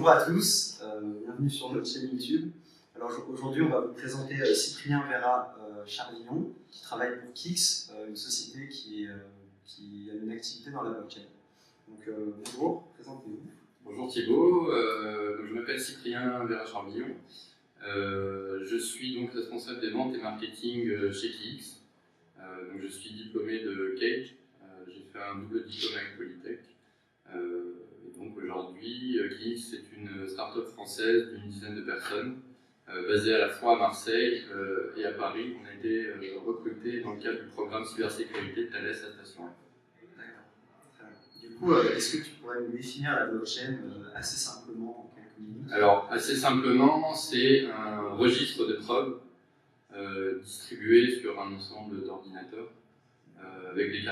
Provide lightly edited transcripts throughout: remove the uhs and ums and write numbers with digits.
Bonjour à tous, bienvenue sur notre chaîne YouTube. Alors aujourd'hui, on va vous présenter Cyprien Vera Charvillon, qui travaille pour Kix, une société qui a une activité dans la blockchain. Donc bonjour, présentez-vous. Bonjour Thibaut, je m'appelle Cyprien Vera Charvillon. Je suis donc responsable des ventes et marketing chez Kix. Je suis diplômé de Cage, j'ai fait un double diplôme avec Polytech. Et donc aujourd'hui, Kix est une start-up française d'une dizaine de personnes, basée à la fois à Marseille et à Paris. On a été recrutés dans le cadre du programme cybersécurité de Thales à Station F. Du coup, est-ce que tu pourrais nous définir la blockchain assez simplement en quelques minutes? Alors, assez simplement, c'est un registre de preuves distribué sur un ensemble d'ordinateurs avec des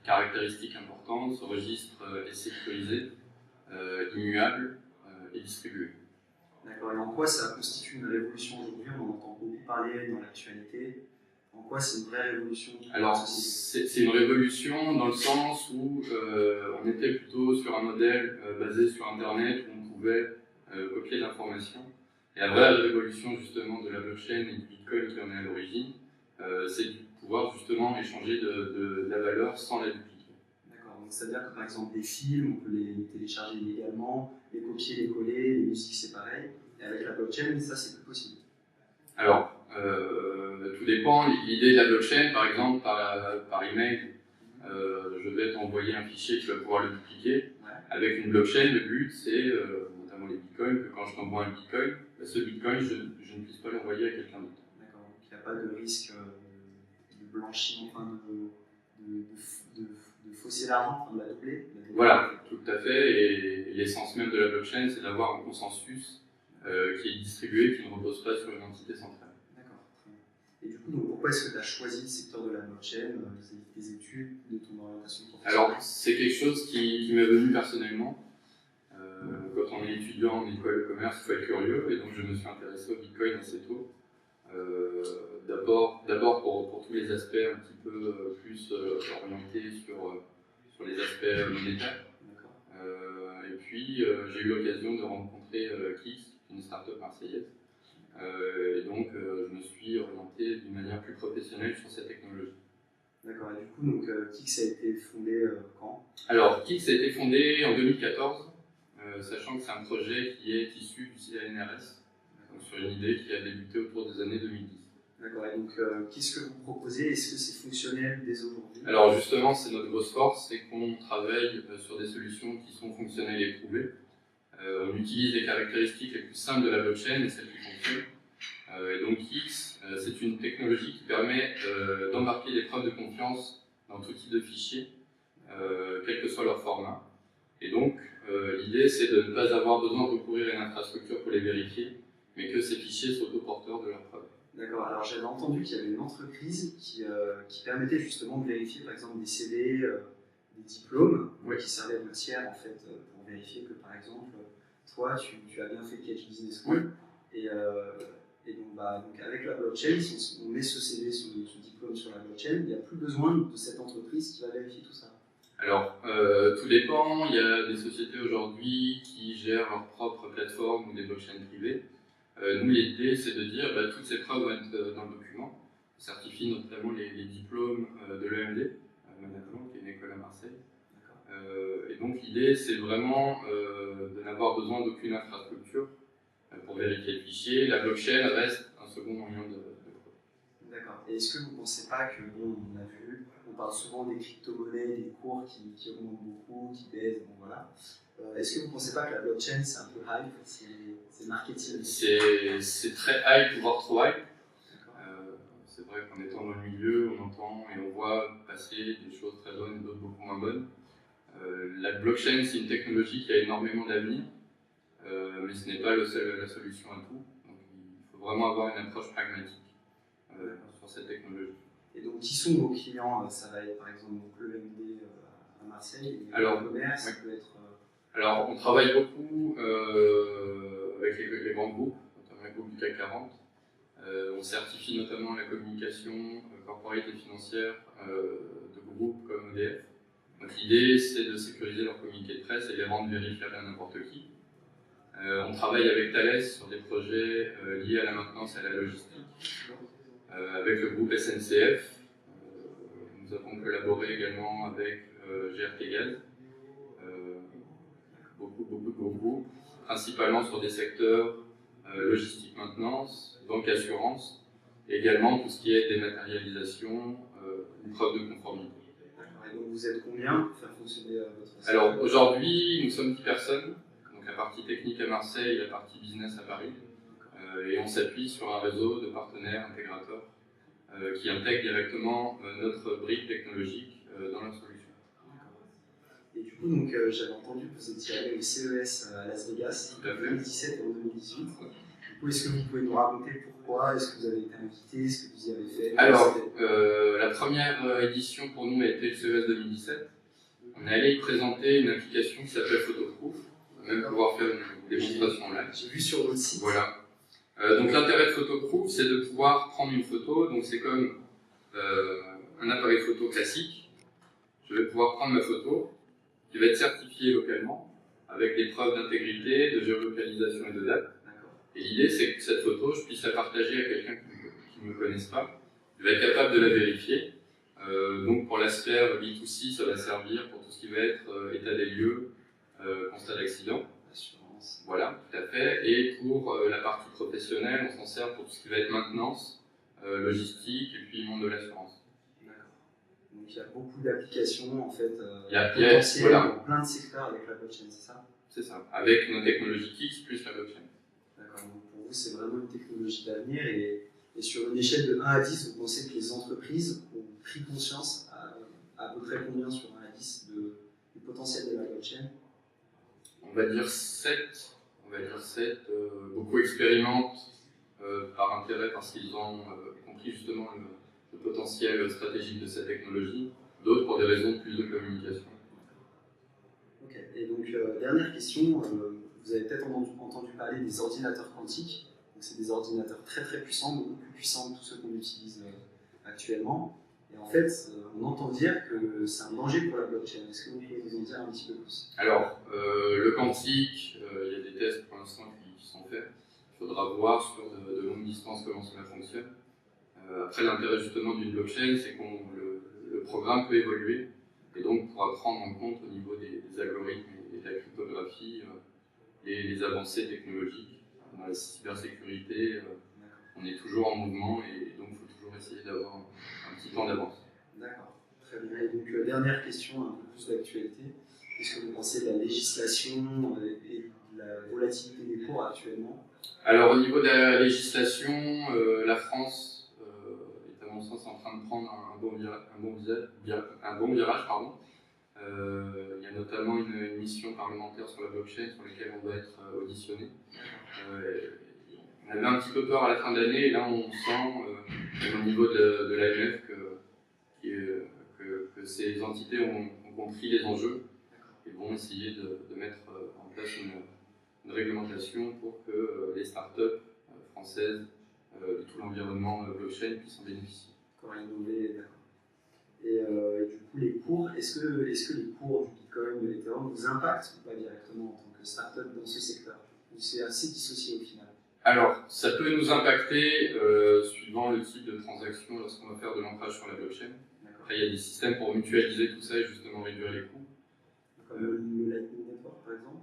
caractéristiques importantes. Ce registre est sécurisé, immuable et distribué. D'accord, et en quoi ça constitue une révolution aujourd'hui? On en entend beaucoup parler dans l'actualité. En quoi c'est une vraie révolution? Alors, c'est une révolution dans le sens où on était plutôt sur un modèle basé sur Internet où on pouvait copier l'information. Et la vraie révolution justement de la blockchain et du Bitcoin qui en est à l'origine, c'est de pouvoir justement échanger de la valeur sans la dupliquer. D'accord, donc c'est-à-dire que par exemple des films, on peut les télécharger illégalement, les copier, les coller, les musiques c'est pareil. Et avec la blockchain, ça c'est plus possible. Alors, tout dépend. L'idée de la blockchain, par exemple, par email, je vais t'envoyer un fichier, tu vas pouvoir le dupliquer. Ouais. Avec une blockchain, le but, c'est, notamment les bitcoins, que quand je t'envoie un bitcoin, ce bitcoin, je ne puisse pas l'envoyer à quelqu'un d'autre. D'accord, donc il n'y a pas de risque de blanchiment, enfin de fausser l'argent, enfin de la doubler. Voilà, tout à fait. Et l'essence même de la blockchain, c'est d'avoir un consensus qui est distribué, qui ne repose pas sur une entité centrale. D'accord, très bien. Et du coup, donc, pourquoi est-ce que tu as choisi le secteur de la blockchain, tes études, de ton orientation professionnelle? Alors, c'est quelque chose qui m'est venu personnellement. Quand on est étudiant en école de commerce, il faut être curieux, et donc je me suis intéressé au Bitcoin assez tôt. D'abord pour tous les aspects un petit peu plus orientés sur les aspects monétaires. Et puis j'ai eu l'occasion de rencontrer Kix, une start-up marseillaise. Et donc je me suis orienté d'une manière plus professionnelle sur cette technologie. D'accord, et du coup, donc, Kix a été fondé quand? Alors, Kix a été fondé en 2014, sachant que c'est un projet qui est issu du CNRS, donc sur une idée qui a débuté autour des années 2010. D'accord, et donc qu'est-ce que vous proposez? Est-ce que c'est fonctionnel dès aujourd'hui? Alors justement, c'est notre grosse force, c'est qu'on travaille sur des solutions qui sont fonctionnelles et prouvées. On utilise les caractéristiques les plus simples de la blockchain et celles qui fonctionnent. Et donc Kix, c'est une technologie qui permet d'embarquer des preuves de confiance dans tout type de fichiers, quel que soit leur format. Et donc l'idée, c'est de ne pas avoir besoin de recourir à une infrastructure pour les vérifier, mais que ces fichiers soient autoporteurs de leurs preuves. D'accord, alors j'avais entendu qu'il y avait une entreprise qui permettait justement de vérifier par exemple des CV, des diplômes, oui, qui servaient de matière en fait pour vérifier que par exemple toi tu as bien fait Cage Business School, oui. Et donc avec la blockchain, si on met ce CV, ce diplôme sur la blockchain, il n'y a plus besoin de cette entreprise qui va vérifier tout ça. Alors, tout dépend. Il y a des sociétés aujourd'hui qui gèrent leur propre plateforme ou des blockchains privées. Nous, l'idée, c'est de dire toutes ces preuves vont être dans le document. On certifie notamment les diplômes de l'EMD, Management, qui est une école à Marseille. Et donc, l'idée, c'est vraiment de n'avoir besoin d'aucune infrastructure pour vérifier le fichier. La blockchain reste un second moyen de preuve. D'accord. Et est-ce que vous ne pensez pas que, bon, on a vu, on parle souvent des crypto-monnaies, des cours qui augmentent beaucoup, qui baissent, bon voilà. Est-ce que vous ne pensez pas que la blockchain c'est un peu hype, c'est marketing? C'est très hype, voire trop hype. C'est vrai qu'en étant dans le milieu, on entend et on voit passer des choses très bonnes et d'autres beaucoup moins bonnes. La blockchain, c'est une technologie qui a énormément d'avenir, mais ce n'est pas la solution à tout. Donc il faut vraiment avoir une approche pragmatique sur cette technologie. Et donc, qui sont vos clients? Ça va être par exemple l'EMD à Marseille, et alors, le commerce, oui, ça peut être... Alors, on travaille beaucoup avec les grands groupes, notamment les groupes du CAC 40. On certifie notamment la communication corporate et financière de groupes comme EDF. Donc l'idée, c'est de sécuriser leurs communiqués de presse et les rendre vérifiables à n'importe qui. On travaille avec Thales sur des projets liés à la maintenance et à la logistique. Avec le groupe SNCF, nous avons collaboré également avec GRT Gaz, beaucoup de gros groupes, principalement sur des secteurs logistique maintenance, banque assurance, et également tout ce qui est dématérialisation ou preuve de conformité. Et donc vous êtes combien pour faire fonctionner votre société? Alors aujourd'hui, nous sommes 10 personnes, donc la partie technique à Marseille et la partie business à Paris, et on s'appuie sur un réseau de partenaires intégrateurs qui intègrent directement notre brique technologique dans leur solution. Et du coup, donc, j'avais entendu que vous étiez allé au CES à Las Vegas en 2017 et en 2018. Du coup, est-ce que vous pouvez nous raconter pourquoi? Est-ce que vous avez été invité? Est-ce que vous y avez fait? Alors, la première édition pour nous a été le CES 2017. On est allé y présenter une application qui s'appelle Photoproof. On va même pouvoir faire une démonstration là. J'ai vu sur votre site. Voilà. Donc l'intérêt de Photoproof, c'est de pouvoir prendre une photo. Donc c'est comme un appareil photo classique. Je vais pouvoir prendre ma photo, qui va être certifiée localement, avec des preuves d'intégrité, de géolocalisation et de date. Et l'idée, c'est que cette photo, je puisse la partager à quelqu'un qui ne me connaisse pas. Il va être capable de la vérifier. Donc pour l'aspect B2C, ça va servir pour tout ce qui va être état des lieux, constat d'accident. Voilà, tout à fait. Et pour la partie professionnelle, on s'en sert pour tout ce qui va être maintenance, logistique et puis monde de l'assurance. D'accord. Donc il y a beaucoup d'applications en fait potentielles voilà, dans plein de secteurs avec la blockchain, c'est ça? C'est ça, avec nos technologies Kix plus la blockchain. D'accord, donc pour vous c'est vraiment une technologie d'avenir et sur une échelle de 1 à 10, vous pensez que les entreprises ont pris conscience à peu près combien sur 1 à 10 du potentiel de la blockchain? On va dire 7. Beaucoup expérimentent par intérêt parce qu'ils ont compris justement le potentiel stratégique de cette technologie. D'autres pour des raisons plus de communication. Ok, et donc dernière question, vous avez peut-être entendu parler des ordinateurs quantiques. C'est des ordinateurs très très puissants, beaucoup plus puissants que tous ceux qu'on utilise actuellement. Et en fait, on entend dire que c'est un danger pour la blockchain. Est-ce que vous pouvez nous en dire un petit peu plus? Alors, le quantique, il y a des tests pour l'instant qui sont faits. Il faudra voir sur de longues distances comment cela fonctionne. Après, l'intérêt justement d'une blockchain, c'est que le programme peut évoluer et donc pourra prendre en compte au niveau des algorithmes et de la cryptographie les avancées technologiques. Dans la cybersécurité, on est toujours en mouvement et donc il faut toujours essayer d'avoir un petit temps d'avance. D'accord, très bien. Et donc, dernière question, un peu plus d'actualité. Qu'est-ce que vous pensez de la législation et de la volatilité des cours actuellement? Alors, au niveau de la législation, la France est à mon sens en train de prendre un bon virage. Il y a notamment une mission parlementaire sur la blockchain sur laquelle on va être auditionné. On avait un petit peu peur à la fin d'année et là on sent au niveau de l'AMF que ces entités ont compris les enjeux et vont essayer de mettre en place une réglementation pour que les startups françaises de tout l'environnement blockchain puissent en bénéficier. Encore innover, d'accord. Et du coup, les cours, est-ce que les cours du Bitcoin, de l'Ethereum vous impactent ou pas directement en tant que startup dans ce secteur? Ou c'est assez dissocié au final? Alors, ça peut nous impacter suivant le type de transaction lorsqu'on va faire de l'ancrage sur la blockchain. Après, il y a des systèmes pour mutualiser tout ça et justement réduire les coûts. Comme le Lightning Network par exemple?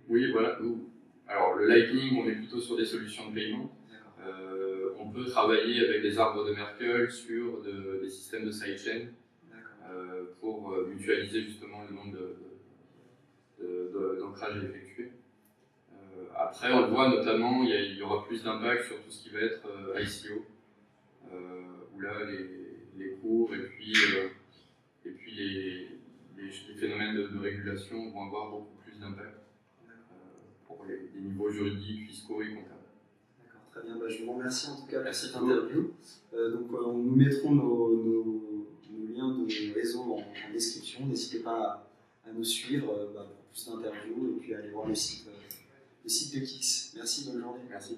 Oui, voilà. Alors, le Lightning, on est plutôt sur des solutions de paiement. On peut travailler avec des arbres de Merkle sur des systèmes de sidechain pour mutualiser justement le nombre d'ancrages à effectuer. Après, on le voit notamment, il y aura plus d'impact sur tout ce qui va être ICO, où là, les cours et puis les phénomènes de régulation vont avoir beaucoup plus d'impact pour les niveaux juridiques, fiscaux et comptables. Très bien, je vous remercie en tout cas pour cette interview. Nous mettrons nos liens de réseau en description. N'hésitez pas à nous suivre pour plus d'interviews et puis à aller voir le site de Kix. Merci, bonne journée. Merci.